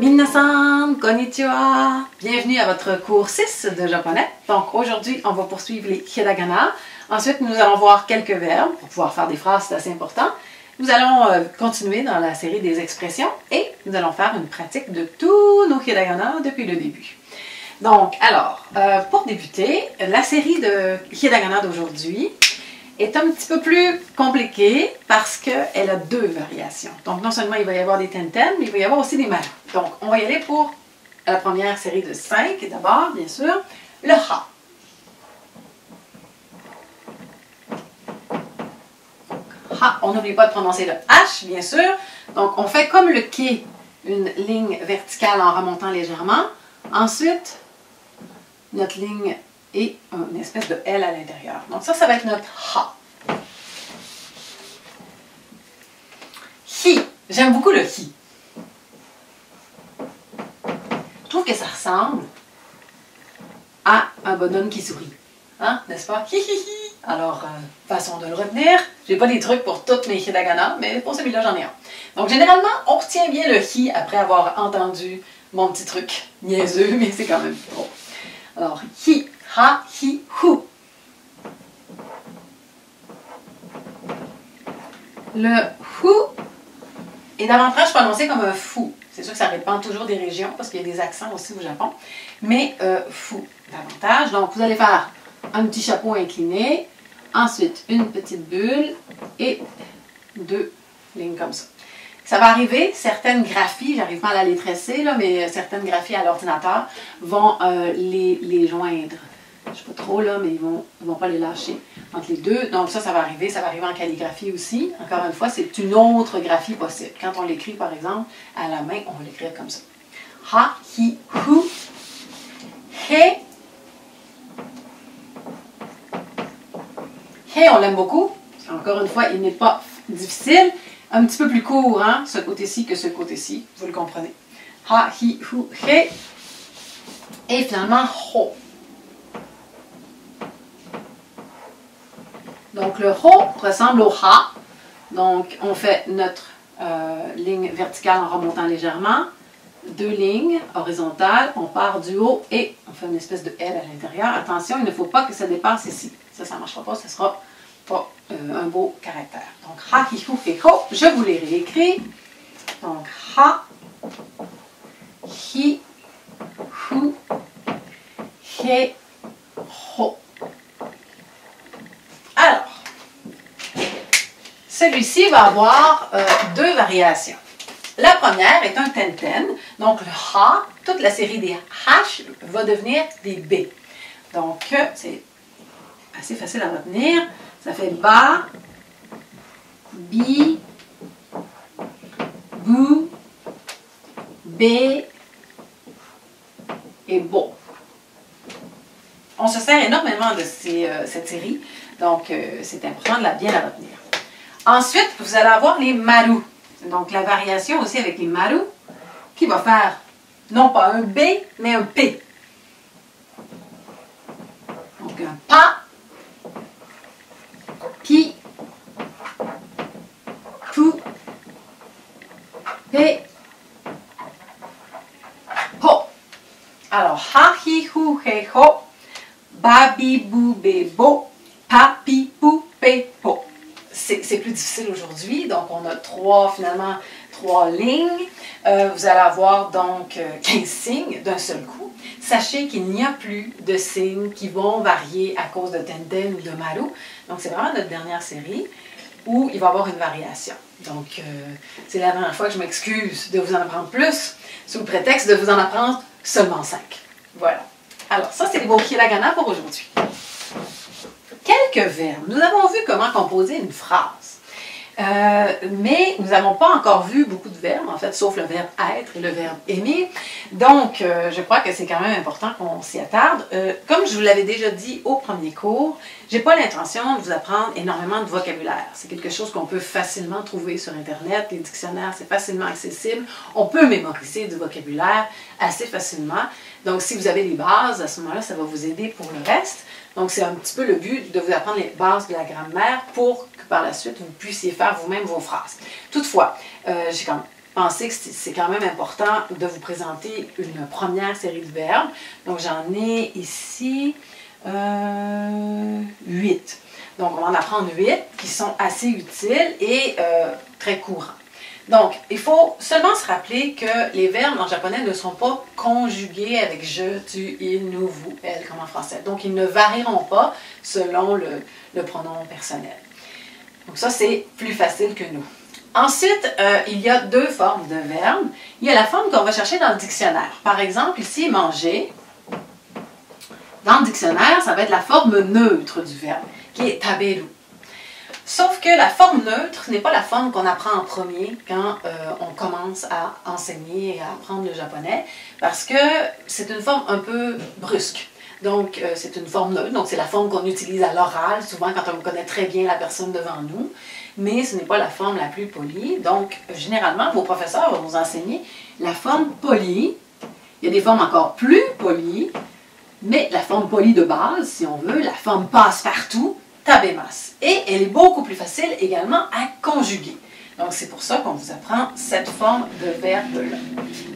Minasan, konnichiwa! Bienvenue à votre cours 6 de japonais. Donc aujourd'hui, on va poursuivre les hiragana. Ensuite, nous allons voir quelques verbes pour pouvoir faire des phrases, c'est assez important. Nous allons continuer dans la série des expressions et nous allons faire une pratique de tous nos hiragana depuis le début. Donc, alors, pour débuter, la série de hiragana d'aujourd'hui est un petit peu plus compliquée parce qu'elle a deux variations. Donc, non seulement il va y avoir des tenten, mais il va y avoir aussi des maru. Donc, on va y aller pour la première série de 5. D'abord, bien sûr, le ha. Ha, on n'oublie pas de prononcer le H, bien sûr. Donc, on fait comme le ki, une ligne verticale en remontant légèrement. Ensuite, notre ligne et une espèce de L à l'intérieur. Donc ça va être notre ha. Hi. J'aime beaucoup le hi. Je trouve que ça ressemble à un bonhomme qui sourit. Hein, n'est-ce pas? Hi, hi, hi. Alors, façon de le retenir. Je n'ai pas des trucs pour toutes mes hiragana, mais pour celui-là, j'en ai un. Donc, généralement, on retient bien le hi après avoir entendu mon petit truc niaiseux, mais c'est quand même drôle. Alors, hi. Ha, hi, hu. Le hu est davantage prononcé comme un fou. C'est sûr que ça dépend toujours des régions parce qu'il y a des accents aussi au Japon. Mais fou davantage. Donc, vous allez faire un petit chapeau incliné, ensuite une petite bulle et deux lignes comme ça. Ça va arriver, certaines graphies, j'arrive pas à les tracer, là, mais certaines graphies à l'ordinateur vont les joindre. Je ne sais pas trop là, mais ils vont pas les lâcher entre les deux. Donc ça va arriver en calligraphie aussi. Encore une fois, c'est une autre graphie possible. Quand on l'écrit, par exemple, à la main, on va l'écrire comme ça. Ha, hi, hu, he. He, on l'aime beaucoup. Encore une fois, il n'est pas difficile. Un petit peu plus court, hein, ce côté-ci que ce côté-ci. Vous le comprenez. Ha, hi, hu, he. Et finalement, ho. Donc, le ho ressemble au ha. Donc, on fait notre ligne verticale en remontant légèrement. Deux lignes horizontales. On part du haut et on fait une espèce de L à l'intérieur. Attention, il ne faut pas que ça dépasse ici. Ça ne marchera pas. Ce ne sera pas un beau caractère. Donc, ha, hi, hu, he, ho. Je vous les réécris. Donc, ha, hi, hu, he, ho. Alors, celui-ci va avoir deux variations. La première est un tenten. Donc, le ha, toute la série des H va devenir des B. Donc, c'est assez facile à retenir. Ça fait ba, bi, bu, b et bo. On se sert énormément de cette série, donc c'est important de bien la retenir. Ensuite, vous allez avoir les maru. Donc la variation aussi avec les maru, qui va faire non pas un B, mais un P. Donc un pa, pi, pu, pe, po. Alors, ha, hi, hu, he, ho, ba, bi, bu, be, bo, pa, pi, pu, pe, po. C'est plus difficile aujourd'hui, donc on a finalement trois lignes. Vous allez avoir donc 15 signes d'un seul coup. Sachez qu'il n'y a plus de signes qui vont varier à cause de tenten ou de maru. Donc c'est vraiment notre dernière série où il va y avoir une variation. Donc c'est la dernière fois que je m'excuse de vous en apprendre plus, sous le prétexte de vous en apprendre seulement 5. Voilà. Alors ça c'est les beaux hiragana pour aujourd'hui. Quelques verbes. Nous avons vu comment composer une phrase. Mais nous n'avons pas encore vu beaucoup de verbes, en fait, sauf le verbe être et le verbe aimer. Donc, je crois que c'est quand même important qu'on s'y attarde. Comme je vous l'avais déjà dit au premier cours, je n'ai pas l'intention de vous apprendre énormément de vocabulaire. C'est quelque chose qu'on peut facilement trouver sur Internet. Les dictionnaires, c'est facilement accessible. On peut mémoriser du vocabulaire assez facilement. Donc, si vous avez les bases, à ce moment-là, ça va vous aider pour le reste. Donc, c'est un petit peu le but de vous apprendre les bases de la grammaire pour que par la suite, vous puissiez faire vous-même vos phrases. Toutefois, j'ai quand même pensez que c'est quand même important de vous présenter une première série de verbes. Donc, j'en ai ici 8. Donc, on va en apprendre 8 qui sont assez utiles et très courants. Donc, il faut seulement se rappeler que les verbes en japonais ne sont pas conjugués avec je, tu, il, nous, vous, elle, comme en français. Donc, ils ne varieront pas selon le pronom personnel. Donc, ça, c'est plus facile que nous. Ensuite, il y a deux formes de verbes. Il y a la forme qu'on va chercher dans le dictionnaire. Par exemple, ici, manger. Dans le dictionnaire, ça va être la forme neutre du verbe, qui est taberu. Sauf que la forme neutre n'est pas la forme qu'on apprend en premier quand on commence à enseigner et à apprendre le japonais, parce que c'est une forme un peu brusque. Donc, c'est une forme neutre, donc c'est la forme qu'on utilise à l'oral, souvent quand on connaît très bien la personne devant nous, mais ce n'est pas la forme la plus polie. Donc, généralement, vos professeurs vont vous enseigner la forme polie. Il y a des formes encore plus polies, mais la forme polie de base, si on veut, la forme passe-partout, tabemas. Et elle est beaucoup plus facile également à conjuguer. Donc, c'est pour ça qu'on vous apprend cette forme de verbe-là.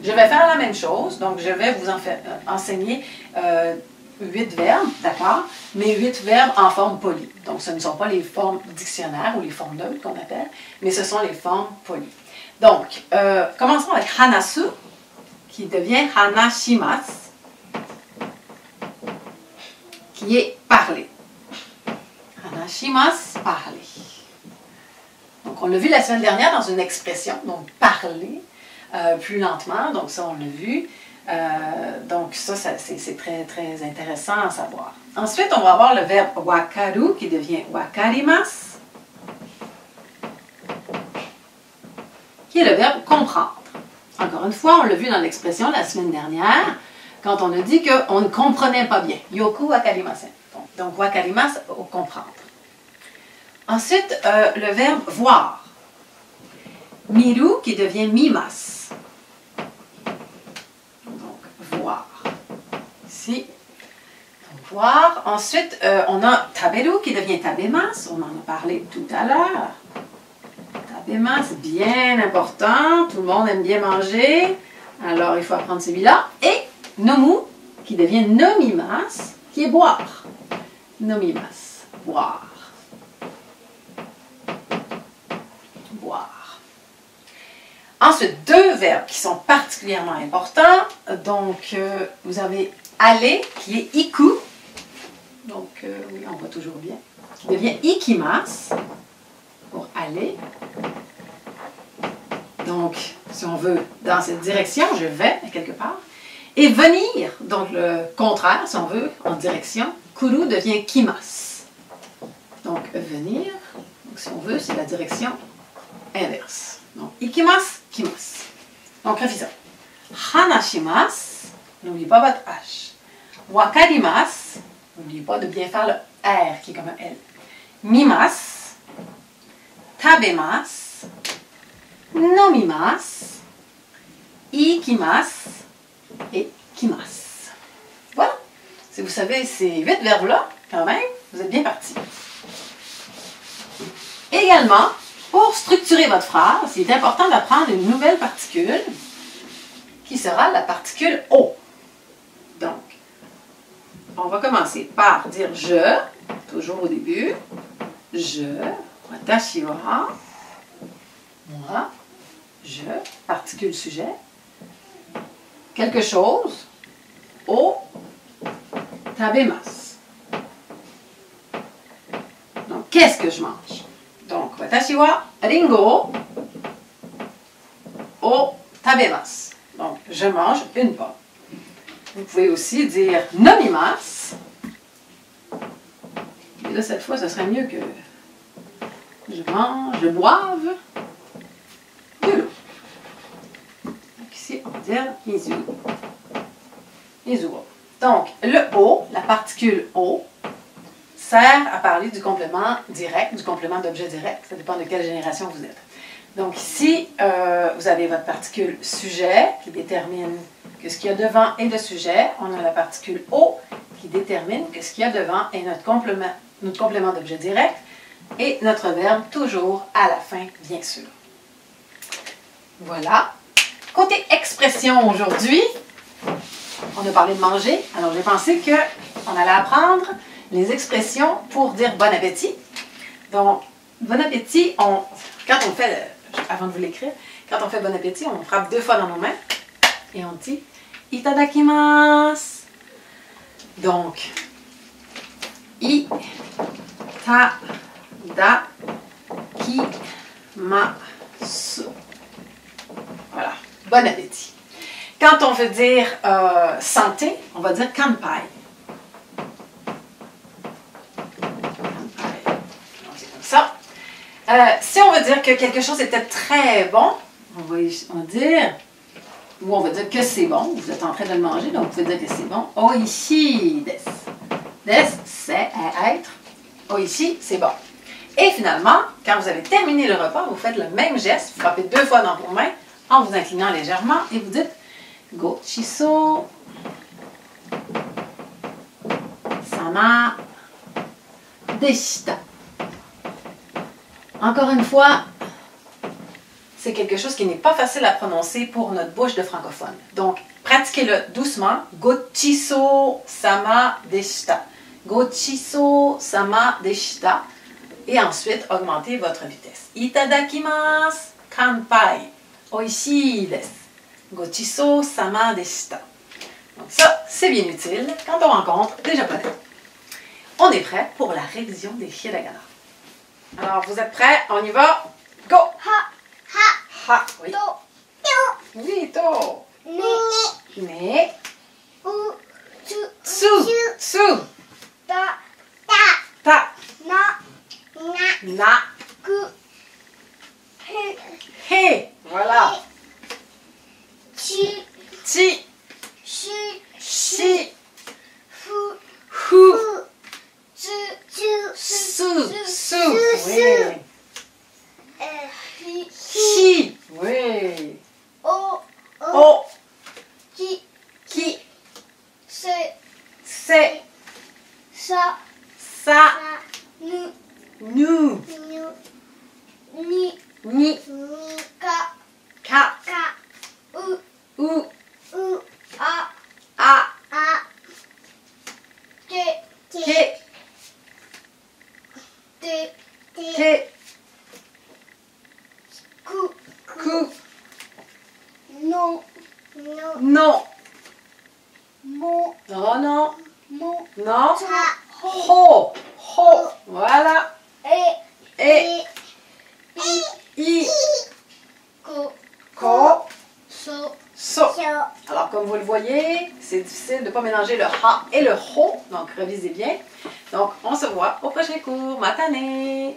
Je vais faire la même chose. Donc, je vais vous enseigner 8 verbes, d'accord? Mais 8 verbes en forme polie. Donc, ce ne sont pas les formes dictionnaires ou les formes neutres qu'on appelle, mais ce sont les formes polies. Donc, commençons avec hanasu, qui devient hanashimasu, qui est parler. Hanashimasu, parler. Donc, on l'a vu la semaine dernière dans une expression, donc parler plus lentement, donc ça on l'a vu. Donc ça c'est très très intéressant à savoir. Ensuite, on va avoir le verbe wakaru qui devient wakarimasu, qui est le verbe comprendre. Encore une fois, on l'a vu dans l'expression la semaine dernière, quand on a dit qu'on ne comprenait pas bien. Yoku wakarimasen. Donc wakarimasu, comprendre. Ensuite, le verbe voir. Miru qui devient mimasu. Donc, voir. Ici. Donc, voir. Ensuite, on a taberu qui devient tabemasu. On en a parlé tout à l'heure. Tabemasu, bien important. Tout le monde aime bien manger. Alors, il faut apprendre celui-là. Et nomu qui devient nomimasu, qui est boire. Nomimasu, boire. Boire. Ensuite, deux verbes qui sont particulièrement importants. Donc, vous avez aller, qui est iku. Donc, oui, on voit toujours bien. Qui devient ikimasu, pour aller. Donc, si on veut, dans cette direction, je vais à quelque part. Et venir, donc le contraire, si on veut, en direction. Kuru devient kimasu. Donc, venir, donc, si on veut, c'est la direction inverse. Donc, ikimasu, kimasu. Donc, révisons. Hanashimasu, n'oubliez pas votre H. Wakarimasu, n'oubliez pas de bien faire le R qui est comme un L. Mimasu, tabemasu, nomimasu, ikimasu et kimasu. Voilà. Si vous savez ces 8 verbes-là, quand même, vous êtes bien partis. Également, pour structurer votre phrase, il est important d'apprendre une nouvelle particule qui sera la particule O. Donc, on va commencer par dire je, toujours au début. Je, watashi wa, moi, je, particule sujet. Quelque chose, o, tabemasu. Donc, qu'est-ce que je mange? Donc, watashi wa ringo o tabemasu. Donc, je mange une pomme. Vous pouvez aussi dire nomimasu. Et là, cette fois, ce serait mieux que je boive de l'eau. Donc, ici, on va dire izu. Izuo. Donc, le O, la particule O, sert à parler du complément direct, du complément d'objet direct. Ça dépend de quelle génération vous êtes. Donc ici, vous avez votre particule sujet qui détermine que ce qu'il y a devant est le sujet. On a la particule O qui détermine que ce qu'il y a devant est notre complément d'objet direct. Et notre verbe toujours à la fin, bien sûr. Voilà. Côté expression aujourd'hui, on a parlé de manger. Alors, j'ai pensé qu'on allait apprendre les expressions pour dire bon appétit. Donc, bon appétit, quand on fait, avant de vous l'écrire, quand on fait bon appétit, on frappe 2 fois dans nos mains et on dit itadakimasu. Donc, itadakimasu. Voilà, bon appétit. Quand on veut dire santé, on va dire kanpai. C'est comme ça. Si on veut dire que quelque chose était très bon, on va dire, ou on va dire que c'est bon. Vous êtes en train de le manger, donc vous pouvez dire que c'est bon. Oishi desu. Desu, c'est être. Oishi, c'est bon. Et finalement, quand vous avez terminé le repas, vous faites le même geste. Vous frappez 2 fois dans vos mains en vous inclinant légèrement et vous dites Gochiso sama deshita. Encore une fois, c'est quelque chose qui n'est pas facile à prononcer pour notre bouche de francophone. Donc, pratiquez-le doucement. Gochiso sama deshita. Gochiso sama deshita. Et ensuite, augmentez votre vitesse. Itadakimasu kanpai. Oishii desu. Gochiso sama deshita. Donc ça, c'est bien utile quand on rencontre des Japonais. On est prêt pour la révision des hiragana. Alors, vous êtes prêts? On y va? Go! Ha, oui. Oui, to. Ne. Tsu. Ta. Na. He. Voilà. Chi. Shi. Fu. Su. Oui. Hi. Oui. O. Ki. Se. Sa. Nu. Ni. Ka. U. A. Ke. Te. Ku. No. Oh non. Non. Ho. Voilà. E. I. Ko. So. Alors, comme vous le voyez, c'est difficile de ne pas mélanger le ha et le ho. Donc, revisez bien. Donc, on se voit au prochain cours. Matane!